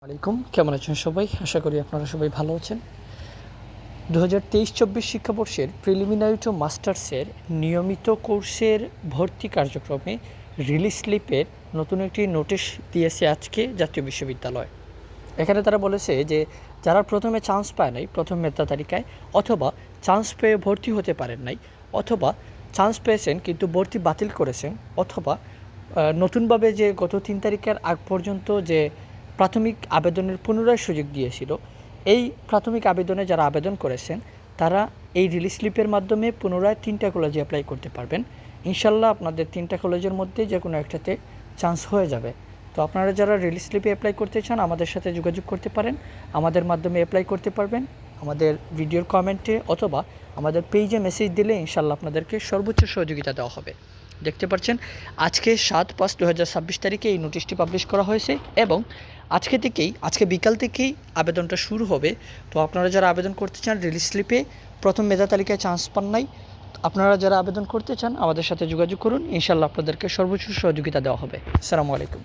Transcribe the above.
আলাইকুম, কেমন আছেন সবাই? আশা করি আপনারা সবাই ভালো আছেন। 2023-24 শিক্ষাবর্ষের প্রিলিমিনারি টু মাস্টার্সের নিয়মিত কোর্সের ভর্তি কার্যক্রমে রিলিজ স্লিপের নতুন একটি নোটিশ দিয়েছে আজকে জাতীয় বিশ্ববিদ্যালয়। এখানে তারা বলেছে যে যারা প্রথমে চান্স পায় নাই প্রথম মেধা তালিকায়, অথবা চান্স পেয়ে ভর্তি হতে পারেন নাই, অথবা চান্স পেয়েছেন কিন্তু ভর্তি বাতিল করেছেন, অথবা নতুনভাবে যে গত 3 তারিখের আগ পর্যন্ত যে প্রাথমিক আবেদনের পুনরায় সুযোগ দিয়েছিল, এই প্রাথমিক আবেদনে যারা আবেদন করেছেন তারা এই রিলিজ স্লিপের মাধ্যমে পুনরায় 3টা কলেজে অ্যাপ্লাই করতে পারবেন। ইনশাল্লাহ আপনাদের 3টা কলেজের মধ্যে যে কোনো একটাতে চান্স হয়ে যাবে। তো আপনারা যারা রিলিজ স্লিপে অ্যাপ্লাই করতে চান আমাদের সাথে যোগাযোগ করতে পারেন, আমাদের মাধ্যমে অ্যাপ্লাই করতে পারবেন। আমাদের ভিডিওর কমেন্টে অথবা আমাদের পেজে মেসেজ দিলে ইনশাল্লাহ আপনাদেরকে সর্বোচ্চ সহযোগিতা দেওয়া হবে। দেখতে পাচ্ছেন আজকে 7/5/2026 তারিখে এই নোটিশটি পাবলিশ করা হয়েছে এবং আজকে বিকাল থেকেই আবেদনটা শুরু হবে। তো আপনারা যারা আবেদন করতে চান রিলিজ স্লিপে প্রথম মেধা তালিকায় চান্স পান নাই, আপনারা যারা আবেদন করতে চান আমাদের সাথে যোগাযোগ করুন, ইনশাল্লাহ আপনাদেরকে সর্বোচ্চ সহযোগিতা দেওয়া হবে। আসসালামু আলাইকুম।